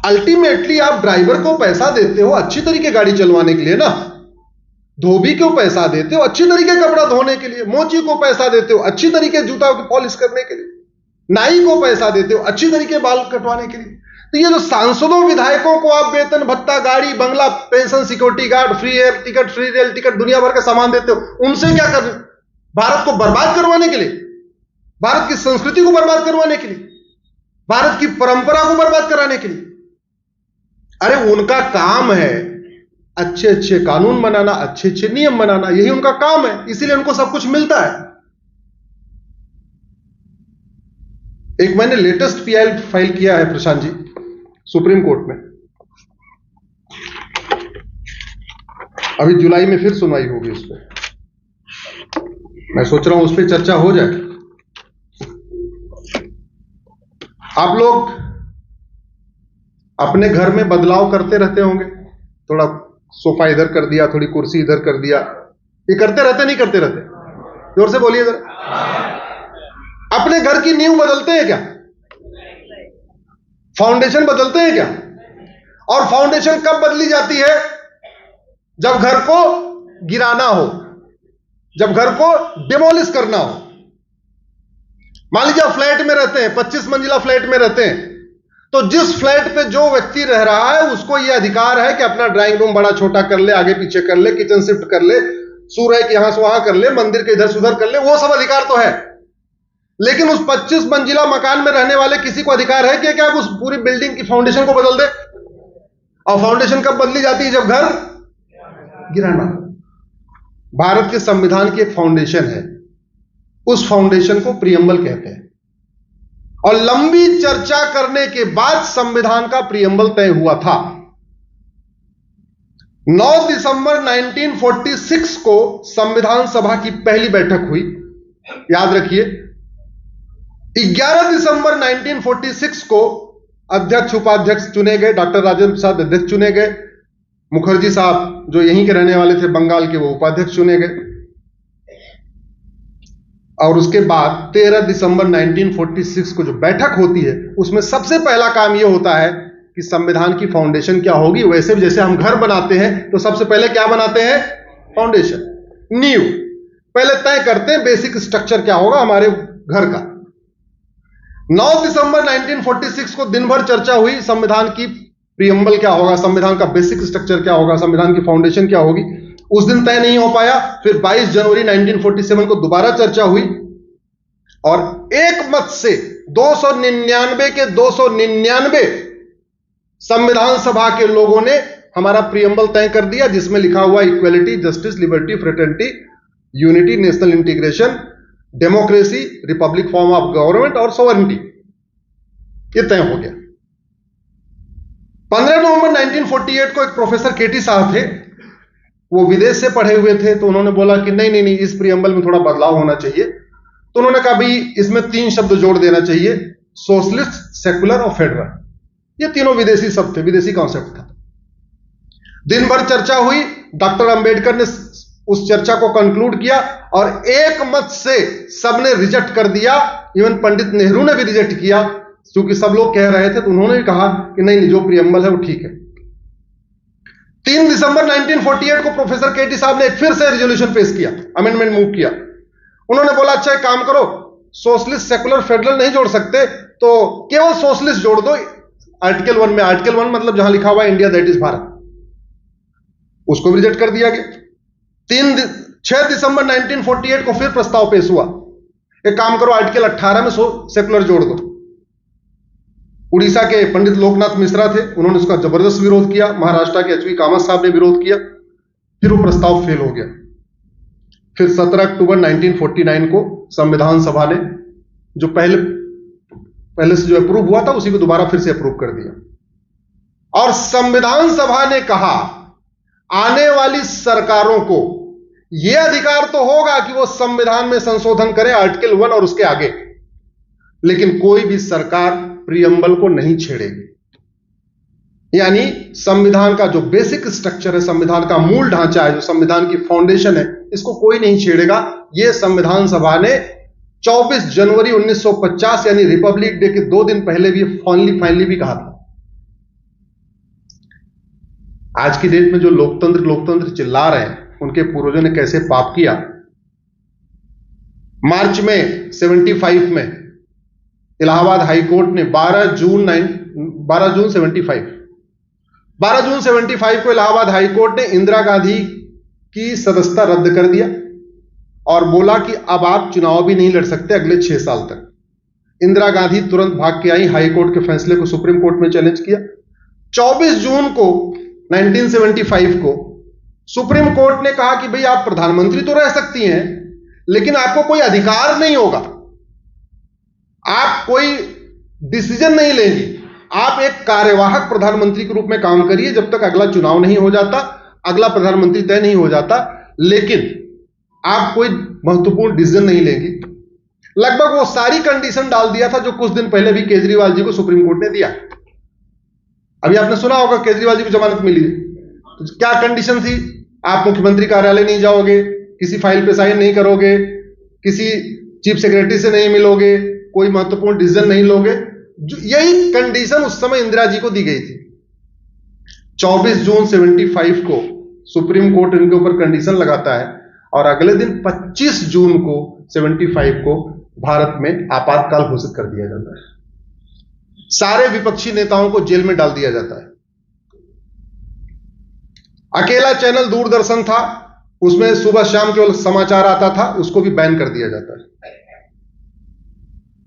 Ultimately आप driver को पैसा देते हो अच्छी तरीके गाड़ी चलवाने के लिए ना, धोबी को पैसा देते हो अच्छी तरीके कपड़ा धोने के लिए, मोची को पैसा देते हो अच्छी तरीके जूता की पॉलिश करने के लिए, नाई को पैसा देते हो अच्छी तरीके बाल कटवाने के लिए। तो ये जो सांसदों विधायकों को आप वेतन भत्ता, गाड़ी बंगला, pension, security guard, free air ticket, free rail ticket, दुनिया भर का सामान देते हो, उनसे क्या कर रहे हो? भारत को बर्बाद करवाने के लिए, भारत की संस्कृति को बर्बाद करवाने के लिए, भारत की परंपरा को बर्बाद कराने के लिए। अरे उनका काम है अच्छे अच्छे कानून बनाना, अच्छे अच्छे नियम बनाना, यही उनका काम है, इसीलिए उनको सब कुछ मिलता है। एक मैंने लेटेस्ट पीआई फाइल किया है प्रशांत जी सुप्रीम कोर्ट में, अभी जुलाई में फिर सुनवाई होगी उस पर। मैं सोच रहा हूं उस पर चर्चा हो जाए। आप लोग अपने घर में बदलाव करते रहते होंगे, थोड़ा सोफा इधर कर दिया, थोड़ी कुर्सी इधर कर दिया, ये करते रहते नहीं करते रहते? जोर से बोलिए जरा। अपने घर की नींव बदलते हैं क्या? फाउंडेशन बदलते हैं क्या? और फाउंडेशन कब बदली जाती है? जब घर को गिराना हो, जब घर को डिमोलिश करना हो। मान लीजिए आप फ्लैट में रहते हैं, 25 मंजिला फ्लैट में रहते हैं, तो जिस फ्लैट पे जो व्यक्ति रह रहा है उसको यह अधिकार है कि अपना ड्राइंग रूम बड़ा छोटा कर ले, आगे पीछे कर ले, किचन शिफ्ट कर ले, सूर्य के यहां से वहां कर ले, मंदिर के इधर से उधर कर ले, वो सब अधिकार तो है। लेकिन उस 25 मंजिला मकान में रहने वाले किसी को अधिकार है कि क्या उस पूरी बिल्डिंग की फाउंडेशन को बदल दे? और फाउंडेशन कब बदली जाती है? जब घर गिराना। भारत के संविधान की एक फाउंडेशन है, उस फाउंडेशन को प्रियम्बल कहते हैं। और लंबी चर्चा करने के बाद संविधान का प्रियम्बल तय हुआ था। 9 दिसंबर 1946 को संविधान सभा की पहली बैठक हुई, याद रखिए। 11 दिसंबर 1946 को अध्यक्ष उपाध्यक्ष चुने गए, डॉक्टर राजेंद्र प्रसाद अध्यक्ष चुने गए, मुखर्जी साहब जो यहीं के रहने वाले थे बंगाल के, वो उपाध्यक्ष चुने गए। और उसके बाद 13 दिसंबर 1946 को जो बैठक होती है उसमें सबसे पहला काम यह होता है कि संविधान की फाउंडेशन क्या होगी। वैसे भी जैसे हम घर बनाते हैं तो सबसे पहले क्या बनाते हैं? फाउंडेशन, नींव पहले तय करते हैं, बेसिक स्ट्रक्चर क्या होगा हमारे घर का। 9 दिसंबर 1946 को दिन भर चर्चा हुई, संविधान की प्रियम्बल क्या होगा, संविधान का बेसिक स्ट्रक्चर क्या होगा, संविधान की फाउंडेशन क्या होगी। उस दिन तय नहीं हो पाया। फिर 22 जनवरी 1947 को दोबारा चर्चा हुई और एक मत से 299 के 299 संविधान सभा के लोगों ने हमारा प्रियम्बल तय कर दिया, जिसमें लिखा हुआ equality, justice, liberty, fraternity, unity, national integration, democracy, Republic form of government और सॉवरेनिटी। ये तय हो गया। 15 नवंबर 1948 को एक प्रोफेसर केटी साहब थे, वो विदेश से पढ़े हुए थे, तो उन्होंने बोला कि नहीं नहीं नहीं, इस प्रियम्बल में थोड़ा बदलाव होना चाहिए। तो उन्होंने कहा भाई इसमें 3 शब्द जोड़ देना चाहिए, सोशलिस्ट, सेकुलर और फेडरल। ये तीनों विदेशी शब्द थे, विदेशी कॉन्सेप्ट था। दिन भर चर्चा हुई, डॉक्टर अंबेडकर ने उस चर्चा को कंक्लूड किया और एक मत से सबने रिजेक्ट कर दिया। इवन पंडित नेहरू ने भी रिजेक्ट किया, क्योंकि सब लोग कह रहे थे, तो उन्होंने भी कहा कि नहीं नहीं, जो प्रियम्बल है वो ठीक है। 3 दिसंबर 1948 को प्रोफेसर केटी साहब ने फिर से रिजोल्यूशन पेश किया, अमेंडमेंट मूव किया। उन्होंने बोला अच्छा एक काम करो, सोशलिस्ट, सेकुलर, फेडरल नहीं जोड़ सकते तो केवल सोशलिस्ट जोड़ दो आर्टिकल 1 में। आर्टिकल 1 मतलब जहां लिखा हुआ है इंडिया दैट इज भारत, उसको भी रिजेक्ट कर दिया गया। 6 दिसंबर 1948 को फिर प्रस्ताव पेश हुआ, एक काम करो आर्टिकल 18 में सेकुलर जोड़ दो। उड़ीसा के पंडित लोकनाथ मिश्रा थे, उन्होंने उसका जबरदस्त विरोध किया। महाराष्ट्र के एचवी कामत साहब ने विरोध किया, फिर वो प्रस्ताव फेल हो गया। फिर 17 अक्टूबर 1949 को संविधान सभा ने जो पहले से जो अप्रूव हुआ था उसी को दोबारा फिर से अप्रूव कर दिया। और संविधान सभा ने कहा आने वाली सरकारों को यह अधिकार तो होगा कि वो संविधान में संशोधन करें आर्टिकल 1 और उसके आगे, लेकिन कोई भी सरकार प्रियम्बल को नहीं छेड़ेगी। यानी संविधान का जो बेसिक स्ट्रक्चर है, संविधान का मूल ढांचा है, जो संविधान की फाउंडेशन है, इसको कोई नहीं छेड़ेगा। यह संविधान सभा ने 24 जनवरी 1950 यानी रिपब्लिक डे के 2 दिन पहले भी फाइनली भी कहा था। आज की डेट में जो लोकतंत्र लोकतंत्र चिल्ला रहे हैं, उनके पूर्वजों ने कैसे पाप किया। मार्च में 75 में इलाहाबाद हाई कोर्ट ने 12 जून 75 को इलाहाबाद हाई कोर्ट ने इंदिरा गांधी की सदस्यता रद्द कर दिया और बोला कि अब आप चुनाव भी नहीं लड़ सकते अगले 6 साल तक। इंदिरा गांधी तुरंत भाग के आई, हाई कोर्ट के फैसले को सुप्रीम कोर्ट में चैलेंज किया। 24 जून को 1975 को सुप्रीम कोर्ट ने कहा कि भाई आप प्रधानमंत्री तो रह सकती हैं, लेकिन आपको कोई अधिकार नहीं होगा, आप कोई डिसीजन नहीं लेंगी, आप एक कार्यवाहक प्रधानमंत्री के रूप में काम करिए जब तक अगला चुनाव नहीं हो जाता, अगला प्रधानमंत्री तय नहीं हो जाता, लेकिन आप कोई महत्वपूर्ण डिसीजन नहीं लेंगी। लगभग वो सारी कंडीशन डाल दिया था जो कुछ दिन पहले भी केजरीवाल जी को सुप्रीम कोर्ट ने दिया। अभी आपने सुना होगा केजरीवाल जी को जमानत मिली, तो क्या कंडीशन थी? आप मुख्यमंत्री कार्यालय नहीं जाओगे, किसी फाइल पे साइन नहीं करोगे, किसी चीफ सेक्रेटरी से नहीं मिलोगे, कोई महत्वपूर्ण डिसीजन नहीं लोगे। यही कंडीशन उस समय इंदिरा जी को दी गई थी। 24 जून 75 को सुप्रीम कोर्ट इनके ऊपर कंडीशन लगाता है और अगले दिन 25 जून को 75 को भारत में आपातकाल घोषित कर दिया जाता है। सारे विपक्षी नेताओं को जेल में डाल दिया जाता है। अकेला चैनल दूरदर्शन था, उसमें सुबह शाम केवल समाचार आता था, उसको भी बैन कर दिया जाता है।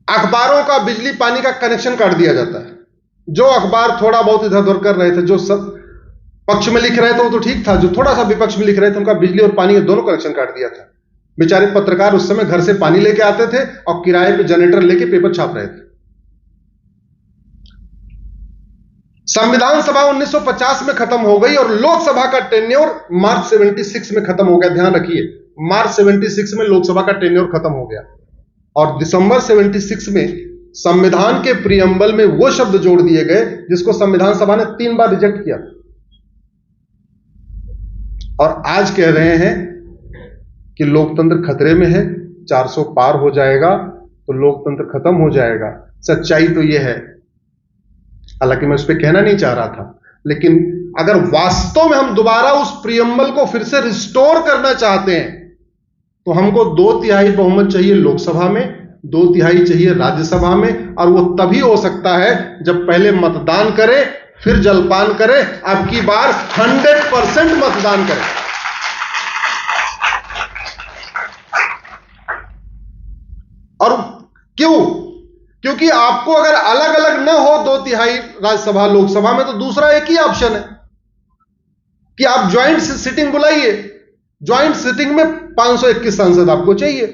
अखबारों का बिजली पानी का कनेक्शन काट दिया जाता है। जो अखबार थोड़ा बहुत इधर उधर कर रहे थे, जो सब पक्ष में लिख रहे थे वो तो ठीक था, जो थोड़ा सा विपक्ष में लिख रहे थे उनका बिजली और पानी के दोनों कनेक्शन काट दिया था। बेचारे पत्रकार उस समय घर से पानी लेके आते थे और किराए पे जनरेटर लेके पेपर छाप रहे थे। संविधान सभा 1950 में खत्म हो गई और लोकसभा का टेन्योर मार्च 76 में खत्म हो गया। ध्यान रखिए, मार्च 76 में लोकसभा का टेन्योर खत्म हो गया और दिसंबर 76 में संविधान के प्रियम्बल में वो शब्द जोड़ दिए गए जिसको संविधान सभा ने 3 बार रिजेक्ट किया और आज कह रहे हैं कि लोकतंत्र खतरे में है, 400 पार हो जाएगा तो लोकतंत्र खत्म हो जाएगा। सच्चाई तो यह है, हालांकि मैं उस पर कहना नहीं चाह रहा था, लेकिन अगर वास्तव में हम दोबारा उस प्रियम्बल को फिर से रिस्टोर करना चाहते हैं तो हमको 2/3 बहुमत चाहिए लोकसभा में, 2/3 चाहिए राज्यसभा में, और वो तभी हो सकता है जब पहले मतदान करें फिर जलपान करें। अब की बार 100% मतदान करें। और क्यों? क्योंकि आपको अगर अलग अलग न हो 2/3 राज्यसभा लोकसभा में, तो दूसरा एक ही ऑप्शन है कि आप ज्वाइंट सिटिंग बुलाइए। ज्वाइंट सिटिंग में 521 सांसद आपको चाहिए।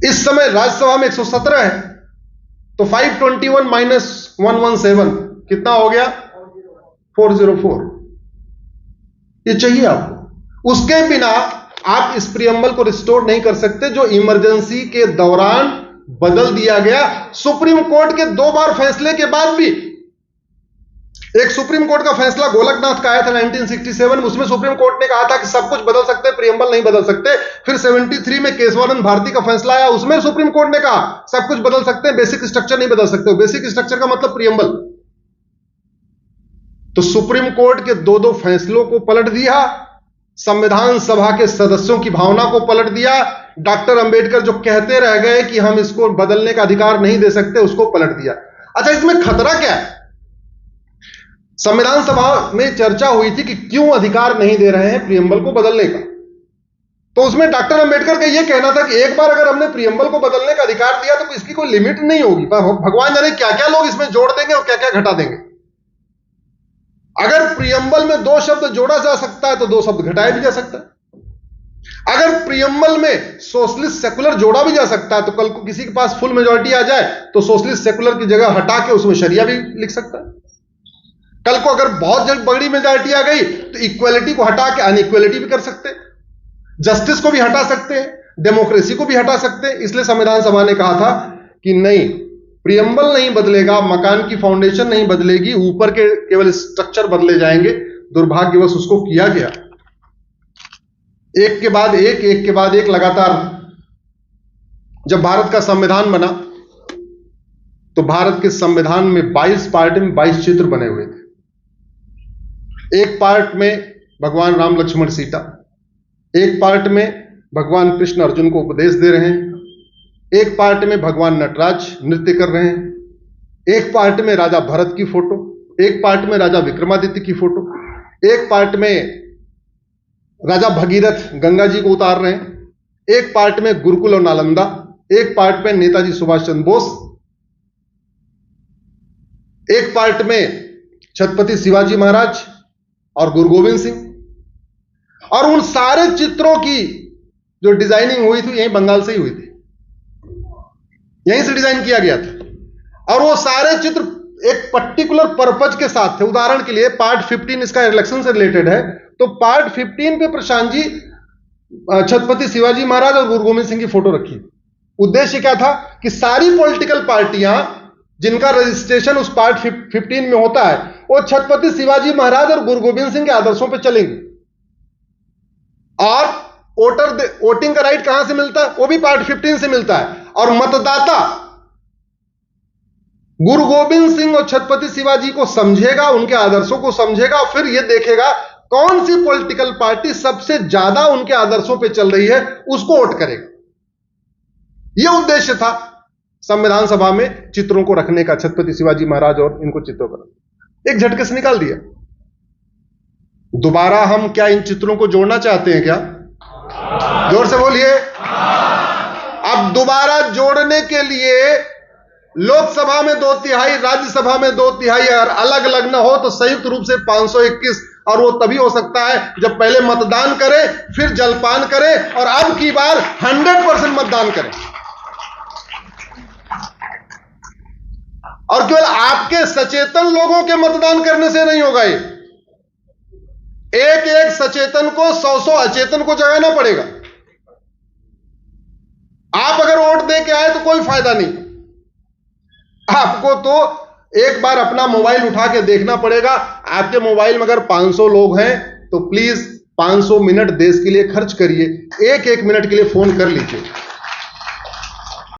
इस समय राज्यसभा में 117 है, तो 521 माइनस 117 कितना हो गया? 404। ये चाहिए आपको। उसके बिना आप इस प्रियम्बल को रिस्टोर नहीं कर सकते जो इमरजेंसी के दौरान बदल दिया गया। सुप्रीम कोर्ट के 2 बार फैसले के बाद भी, एक सुप्रीम कोर्ट का फैसला गोलकनाथ का आया था 1967 में, उसमें सुप्रीम कोर्ट ने कहा था कि सब कुछ बदल सकते हैं, प्रियम्बल नहीं बदल सकते। फिर 73 में केशवानंद भारती का फैसला आया, उसमें सुप्रीम कोर्ट ने कहा सब कुछ बदल सकते हैं, बेसिक स्ट्रक्चर नहीं बदल सकते। बेसिक स्ट्रक्चर का मतलब प्रियम्बल। तो सुप्रीम कोर्ट के 2 फैसलों को पलट दिया, संविधान सभा के सदस्यों की भावना को पलट दिया। डॉक्टर अंबेडकर जो कहते रह गए कि हम इसको बदलने का अधिकार नहीं दे सकते, उसको पलट दिया। अच्छा, इसमें खतरा क्या है? संविधान सभा में चर्चा हुई थी कि क्यों अधिकार नहीं दे रहे हैं प्रियम्बल को बदलने का। तो उसमें डॉक्टर अंबेडकर का यह कहना था कि एक बार अगर हमने प्रियम्बल को बदलने का अधिकार दिया तो इसकी कोई लिमिट नहीं होगी, भगवान जाने क्या क्या लोग इसमें जोड़ देंगे और क्या क्या घटा देंगे। अगर प्रियम्बल में 2 शब्द जोड़ा जा सकता है तो 2 शब्द घटाया भी जा सकता है। अगर प्रियम्बल में सोशलिस्ट सेकुलर जोड़ा भी जा सकता है तो कल को किसी के पास फुल मेजॉरिटी आ जाए तो सोशलिस्ट सेकुलर की जगह हटा के उसमें शरिया भी लिख सकता है। कल को अगर बहुत बड़ी मेजॉरिटी आ गई तो इक्वलिटी को हटा के अनइक्वलिटी भी कर सकते हैं, जस्टिस को भी हटा सकते हैं, डेमोक्रेसी को भी हटा सकते हैं। इसलिए संविधान सभा ने कहा था कि नहीं, प्रियम्बल नहीं बदलेगा, मकान की फाउंडेशन नहीं बदलेगी, ऊपर के केवल स्ट्रक्चर बदले जाएंगे। दुर्भाग्यवश उसको किया गया, एक के बाद एक लगातार। जब भारत का संविधान बना तो भारत के संविधान में 22 पार्ट में 22 चित्र बने हुए थे। एक पार्ट में भगवान राम लक्ष्मण सीता, एक पार्ट में भगवान कृष्ण अर्जुन को उपदेश दे रहे हैं, एक पार्ट में भगवान नटराज नृत्य कर रहे हैं, एक पार्ट में राजा भरत की फोटो, एक पार्ट में राजा विक्रमादित्य की फोटो, एक पार्ट में राजा भगीरथ गंगा जी को उतार रहे हैं, एक पार्ट में गुरुकुल और नालंदा, एक पार्ट में नेताजी सुभाष चंद्र बोस, एक पार्ट में छत्रपति शिवाजी महाराज और गुरु गोविंद सिंह। और उन सारे चित्रों की जो डिजाइनिंग हुई थी यहीं बंगाल से ही हुई थी, यहीं से डिजाइन किया गया था। और वो सारे चित्र एक पर्टिकुलर पर्पज के साथ थे। उदाहरण के लिए पार्ट 15 इसका इलेक्शन से रिलेटेड है, तो पार्ट 15 पे प्रशांत जी छत्रपति शिवाजी महाराज और गुरु गोविंद सिंह की फोटो रखी। उद्देश्य क्या था कि सारी पॉलिटिकल पार्टियां जिनका रजिस्ट्रेशन उस पार्ट 15 में होता है वो छत्रपति शिवाजी महाराज और गुरु गोविंद सिंह के आदर्शों पर चलेंगे। और वोटिंग का राइट कहां से मिलता है? वो भी पार्ट 15 से मिलता है। और मतदाता गुरु गोविंद सिंह और छत्रपति शिवाजी को समझेगा, उनके आदर्शों को समझेगा, और फिर यह देखेगा कौन सी पॉलिटिकल पार्टी सबसे ज्यादा उनके आदर्शों पे चल रही है, उसको वोट करेगा। यह उद्देश्य था संविधान सभा में चित्रों को रखने का, छत्रपति शिवाजी महाराज और इनको चित्रों पर एक झटके से निकाल दिया। दोबारा हम क्या इन चित्रों को जोड़ना चाहते हैं क्या? जोर से बोलिए। अब दोबारा जोड़ने के लिए लोकसभा में 2/3, राज्यसभा में 2/3 अगर अलग अलग ना हो तो संयुक्त रूप से 521, और वो तभी हो सकता है जब पहले मतदान करें, फिर जलपान करें, और अब की बार 100% मतदान करें। और केवल आपके सचेतन लोगों के मतदान करने से नहीं होगा, ये एक एक सचेतन को 100 अचेतन को जगाना पड़ेगा। आप अगर वोट दे के आए तो कोई फायदा नहीं, आपको तो एक बार अपना मोबाइल उठा के देखना पड़ेगा। आपके मोबाइल में अगर 500 लोग हैं तो प्लीज 500 मिनट देश के लिए खर्च करिए, एक एक मिनट के लिए फोन कर लीजिए।